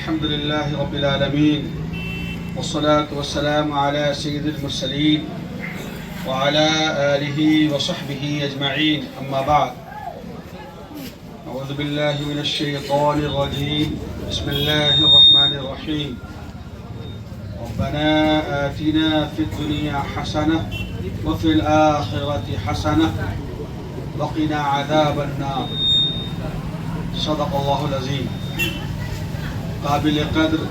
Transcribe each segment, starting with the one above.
الحمد لله رب العالمين والصلاة والسلام على سيد المرسلين وعلى آله وصحبه أجمعين أما بعد أعوذ بالله من الشيطان الرجيم بسم الله الرحمن الرحيم ربنا آتنا في الدنيا حسنة وفي الآخرة حسنة وقنا عذاب النار صدق اللہ العظیم. قابل قدر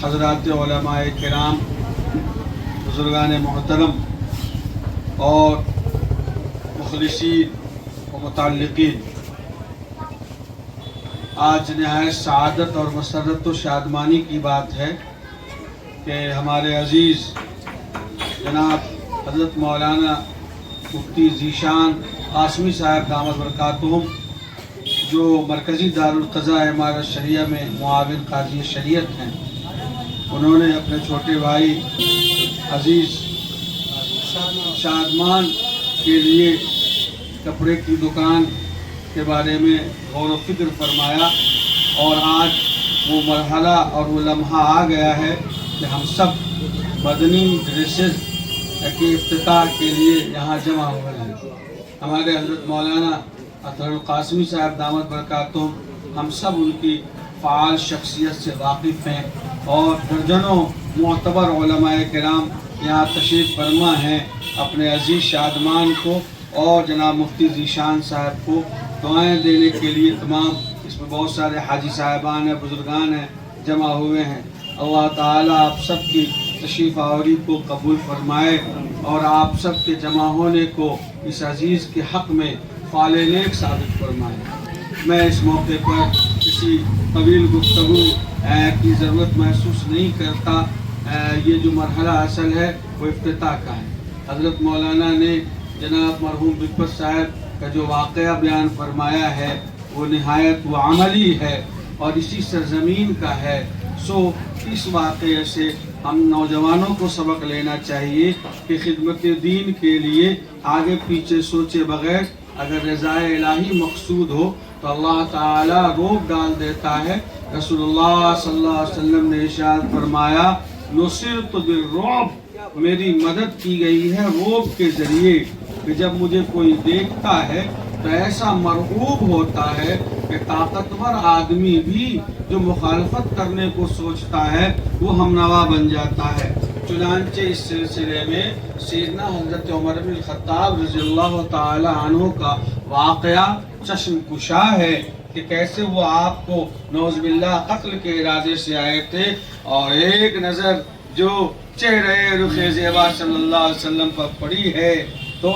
حضرات علماء کرام، بزرگان محترم اور مخلصین و متعلقین، آج نہایت سعادت اور مسرت و شادمانی کی بات ہے کہ ہمارے عزیز جناب حضرت مولانا مفتی ذیشان قاسمی صاحب دامت برکاتہم، جو مرکزی دارالقضاء امارت شریعہ میں معاون قاضی شریعت ہیں، انہوں نے اپنے چھوٹے بھائی عزیز شادمان کے لیے کپڑے کی دکان کے بارے میں غور و فکر فرمایا، اور آج وہ مرحلہ اور وہ لمحہ آ گیا ہے کہ ہم سب مدنی ڈریسز کے افتتاح کے لیے یہاں جمع ہوئے ہیں. ہمارے حضرت مولانا اطہر القاسمی صاحب دامت برکاتہم، ہم سب ان کی فعال شخصیت سے واقف ہیں، اور درجنوں معتبر علماء کرام یہاں تشریف فرما ہیں. اپنے عزیز شادمان کو اور جناب مفتی ذیشان صاحب کو دعائیں دینے کے لیے تمام اس میں بہت سارے حاجی صاحبان ہیں، بزرگان ہیں، جمع ہوئے ہیں. اللہ تعالیٰ آپ سب کی تشریف آوری کو قبول فرمائے اور آپ سب کے جمع ہونے کو اس عزیز کے حق میں فعال نیک ثابت فرمائے. میں اس موقع پر کسی طویل گفتگو کی ضرورت محسوس نہیں کرتا. یہ جو مرحلہ اصل ہے وہ افتتاح کا ہے. حضرت مولانا نے جناب مرحوم بگبت صاحب کا جو واقعہ بیان فرمایا ہے وہ نہایت وہ عملی ہے اور اسی سرزمین کا ہے. سو اس واقعے سے ہم نوجوانوں کو سبق لینا چاہیے کہ خدمت دین کے لیے آگے پیچھے سوچے بغیر اگر رضا الہی مقصود ہو تو اللہ تعالیٰ روک ڈال دیتا ہے. رسول اللہ صلی اللہ علیہ وسلم نے ارشاد فرمایا، نصرت بالرعب، میری مدد کی گئی ہے رعب کے ذریعے، کہ جب مجھے کوئی دیکھتا ہے تو ایسا مرعوب ہوتا ہے کہ طاقتور آدمی بھی جو مخالفت کرنے کو سوچتا ہے وہ ہم نوا بن جاتا ہے. چنانچہ اس سلسلے میں سیدنا حضرت عمر بن الخطاب رضی اللہ تعالی عنہ کا واقعہ چشم کشا ہے کہ کیسے وہ آپ کو نعوذ باللہ قتل کے ارادے سے آئے تھے، اور ایک نظر جو چہرے رخ زیبا صلی اللہ علیہ وسلم پر پڑی ہے تو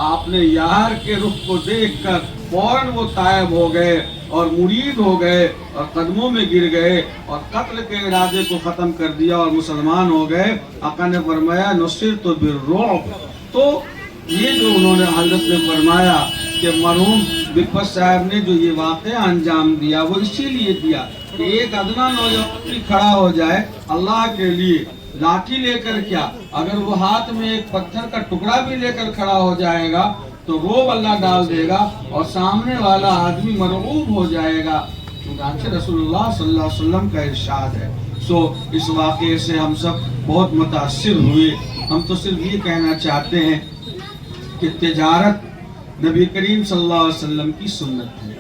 آپ نے یار کے رخ کو دیکھ کر فوراً وہ تائب ہو گئے اور مرید ہو گئے اور قدموں میں گر گئے اور قتل کے ارادے کو ختم کر دیا اور مسلمان ہو گئے. آقا نے فرمایا نصرت بالرعب. تو یہ جو انہوں نے حضرت نے فرمایا کہ مرحوم بگبت صاحب نے جو یہ واقعہ انجام دیا وہ اسی لیے دیا کہ ایک ادنا نوجوان بھی کھڑا ہو جائے اللہ کے لیے، لاٹھی لے کر کیا، اگر وہ ہاتھ میں ایک پتھر کا ٹکڑا بھی لے کر کھڑا ہو جائے گا تو روب اللہ ڈال دے گا اور سامنے والا آدمی مرعوب ہو جائے گا. چنانچہ رسول اللہ صلی اللہ علیہ وسلم کا ارشاد ہے. سو اس واقعے سے ہم سب بہت متاثر ہوئے. ہم تو صرف یہ کہنا چاہتے ہیں کہ تجارت نبی کریم صلی اللہ علیہ وسلم کی سنت ہے.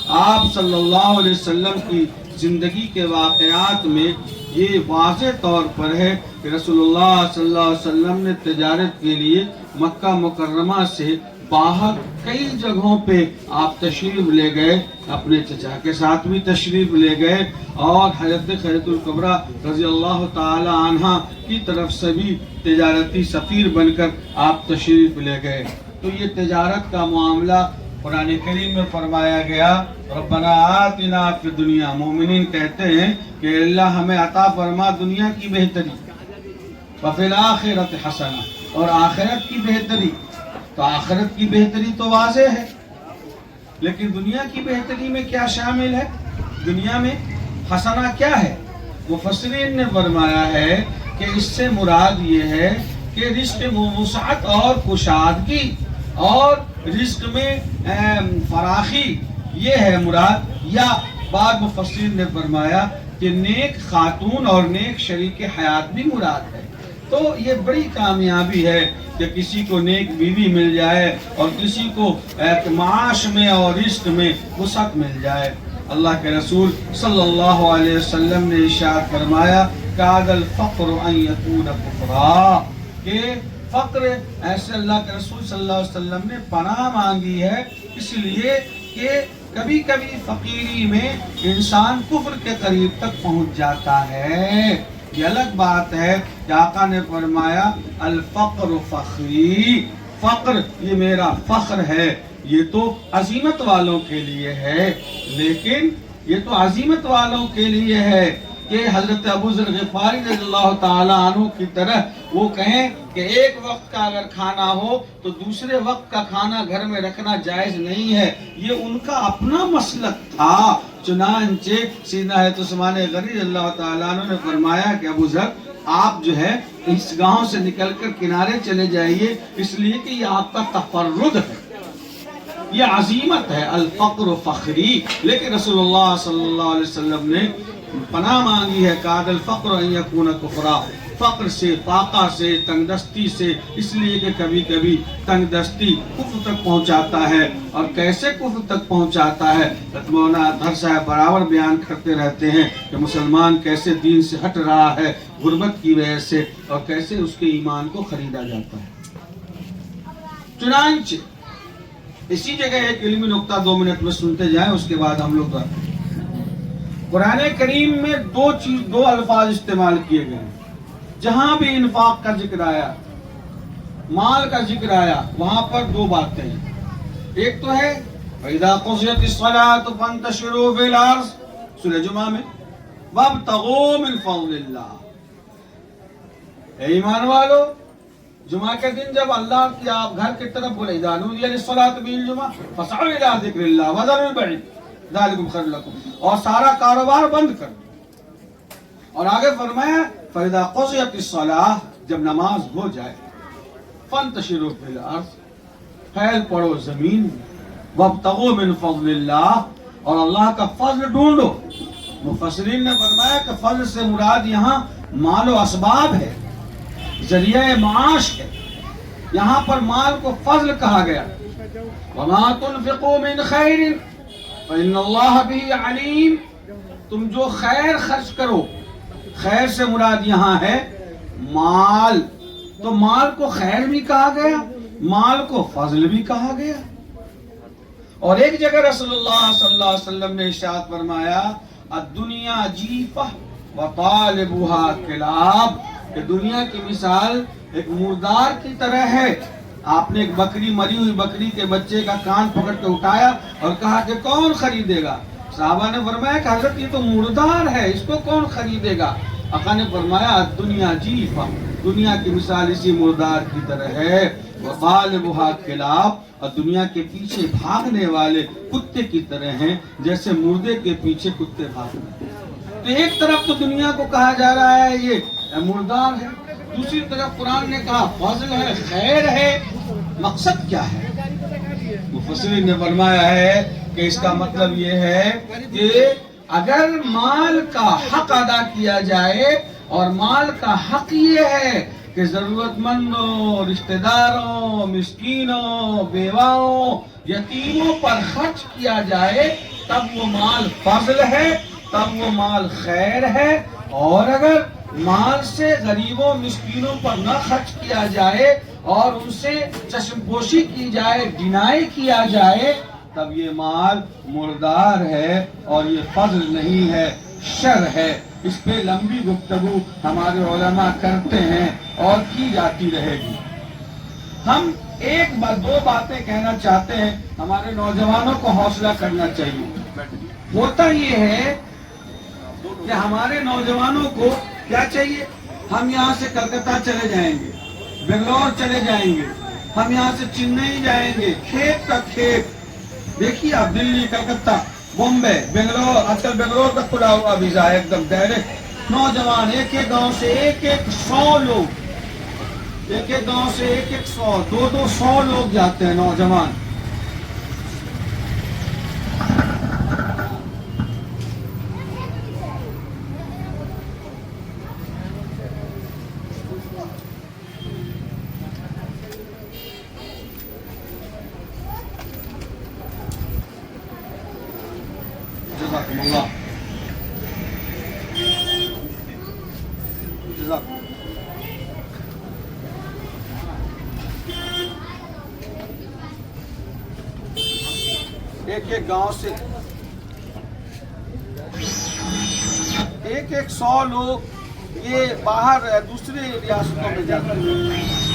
آپ صلی اللہ علیہ وسلم کی زندگی کے واقعات میں یہ واضح طور پر ہے کہ رسول اللہ صلی اللہ علیہ وسلم نے تجارت کے لیے مکہ مکرمہ سے باہر کئی جگہوں پہ آپ تشریف لے گئے، اپنے چچا کے ساتھ بھی تشریف لے گئے، اور حضرت خدیجہ الکبریٰ رضی اللہ تعالی عنہا کی طرف سے بھی تجارتی سفیر بن کر آپ تشریف لے گئے. تو یہ تجارت کا معاملہ قرآن کریم میں فرمایا گیا، ربنا آتنا فی الدنیا. مومنین کہتے ہیں کہ اللہ ہمیں عطا فرما دنیا کی بہتری، وفی الآخرۃ حسنہ، اور آخرت کی بہتری. تو آخرت کی بہتری تو واضح ہے، لیکن دنیا کی بہتری میں کیا شامل ہے؟ دنیا میں حسنہ کیا ہے؟ مفسرین نے فرمایا ہے کہ اس سے مراد یہ ہے کہ رزق وسعت اور کشادگی اور رزق میں فراخی، یہ ہے مراد. یا بعض مفسرین نے فرمایا کہ نیک خاتون اور نیک شریک حیات بھی مراد ہے۔ تو یہ بڑی کامیابی ہے کہ کسی کو نیک بیوی مل جائے اور کسی کو ایک معاش میں اور رزق میں وسعت مل جائے۔ اللہ کے رسول صلی اللہ علیہ وسلم نے ارشاد فرمایا کاد الفقر ان یکون کفرا، کہ فقر ایسے اللہ کے رسول صلی اللہ علیہ وسلم نے پناہ مانگی ہے اس لیے کہ کبھی کبھی فقیری میں انسان کفر کے قریب تک پہنچ جاتا ہے۔ یہ الگ بات ہے کہ آقا نے فرمایا الفقر فخری، فقر یہ میرا فخر ہے، یہ تو عظیمت والوں کے لیے ہے، لیکن یہ تو عظیمت والوں کے لیے ہے کہ حضرت ابو ذر غفاری رضی اللہ تعالیٰ عنہ کی طرح وہ کہیں کہ ایک وقت کا اگر کھانا ہو تو دوسرے وقت کا کھانا گھر میں رکھنا جائز نہیں ہے، یہ ان کا اپنا مسلک تھا۔ چنانچہ سیدنا حضرت عثمان غنی رضی اللہ تعالیٰ عنہ نے فرمایا کہ ابو ذر آپ جو ہے اس گاؤں سے نکل کر کنارے چلے جائیے، اس لیے کہ یہ آپ کا تفرد ہے، یہ عظیمت ہے، الفقر فخری۔ لیکن رسول اللہ صلی اللہ علیہ وسلم نے پناہ مانگی ہے کاد الفقر ان یکون کفرا، فقر سے، فاقہ سے، تنگ دستی سے، اس لیے کہ کبھی کبھی تنگ دستی کفر تک پہنچاتا ہے۔ اور کیسے کفر تک پہنچاتا ہے؟ مولانا اطہر صاحب برابر بیان کرتے رہتے ہیں کہ مسلمان کیسے دین سے ہٹ رہا ہے غربت کی وجہ سے، اور کیسے اس کے ایمان کو خریدا جاتا ہے۔ چنانچہ اسی جگہ ایک علمی نقطہ 2 منٹ میں سنتے جائیں، اس کے بعد ہم لوگ قرآن کریم میں دو الفاظ استعمال کیے گئے ہیں۔ جہاں بھی انفاق کا ذکر آیا، مال کا ذکر آیا، وہاں پر 2 باتیں ہیں۔ ایک تو ہے فَإِذَا قُضِيَتِ الصَّلَاةُ فَانتَشِرُوا فِي الْأَرْضِ، سورہ جمعہ میں، وَابْتَغُوا مِن فَضْلِ اللَّهِ۔ اے ایمان والو، جمعہ کے دن جب اللہ کی آپ گھر کی طرف بولے اذا نودی للصلاۃ فی الجمعہ فاسعوا الی ذکر اللہ وذروا البیع ذالکم خیر لکم، اور سارا کاروبار بند کر دو۔ اور آگے فرمایا فاذا قضیت الصلاۃ، جب نماز ہو جائے، فانتشروا فی الارض، پھیل پڑو زمین میں، وابتغوا من فضل اللہ، اور اللہ کا فضل ڈھونڈو۔ مفسرین نے فرمایا کہ فضل سے مراد یہاں مال و اسباب ہے، ذریعہ معاش ہے، یہاں پر مال کو فضل کہا گیا۔ وَمَا تُنْفِقُوا مِنْ خَيْرٍ فَإِنَّ اللَّهَ بِهِ عَلِيمٌ، تم جو خیر خرچ کرو، خیر سے مراد یہاں ہے مال، تو مال کو خیر بھی کہا گیا، مال کو فضل بھی کہا گیا۔ اور ایک جگہ رسول اللہ صلی اللہ علیہ وسلم نے ارشاد فرمایا الدنیا جیفہ وطالبها کلاب، کہ دنیا کی مثال ایک مردار کی طرح ہے۔ آپ نے ایک بکری، مری ہوئی بکری کے بچے کا کان پکڑ کے اٹھایا اور کہا کہ کون خریدے گا؟ صحابہ نے فرمایا کہ حضرت یہ تو مردار ہے، اس کو کون خریدے گا؟ آقا نے فرمایا دنیا جیفہ، دنیا کی مثال اسی مردار کی طرح ہے، وطالبها کلاب، اور دنیا کے پیچھے بھاگنے والے کتے کی طرح ہیں، جیسے مردے کے پیچھے کتے بھاگتے ہیں۔ تو ایک طرف تو دنیا کو کہا جا رہا ہے یہ مردار ہے، دوسری طرف قرآن نے کہا فضل ہے، خیر ہے۔ مقصد کیا ہے؟ مفسرین نے فرمایا ہے کہ اس کا مطلب یہ ہے کہ اگر مال کا حق ادا کیا جائے، اور مال کا حق یہ ہے کہ ضرورت مندوں، رشتہ داروں، مسکینوں، بیواؤں، یتیموں پر خرچ کیا جائے، تب وہ مال فضل ہے، تب وہ مال خیر ہے۔ اور اگر مال سے غریبوں مسکینوں پر نہ خرچ کیا جائے اور ان سے چشم پوشی کی جائے، ڈینائی کیا جائے، تب یہ مال مردار ہے اور یہ فضل نہیں ہے، شر ہے۔ اس پہ لمبی گفتگو ہمارے علماء کرتے ہیں اور کی جاتی رہے گی۔ ہم ایک بار 2 باتیں کہنا چاہتے ہیں، ہمارے نوجوانوں کو حوصلہ کرنا چاہیے۔ ہوتا یہ ہے کہ ہمارے نوجوانوں کو کیا چاہیے؟ ہم یہاں سے کلکتہ چلے جائیں گے، بنگلور چلے جائیں گے، ہم یہاں سے چنئی جائیں گے، کھیت تک کھیت۔ دیکھیے آپ دلی، کلکتہ، بمبے، بنگلور، آج کل بنگلور تک کھلا ہوا ویزا ایک دم ڈائریکٹ۔ نوجوان ایک ایک گاؤں سے 100 لوگ، ایک ایک گاؤں سے 100، 200 لوگ جاتے ہیں نوجوان۔ جزاکم اللہ. جزاکم. ایک ایک گاؤں سے 100 لوگ یہ باہر دوسرے ریاستوں میں جاتے ہیں.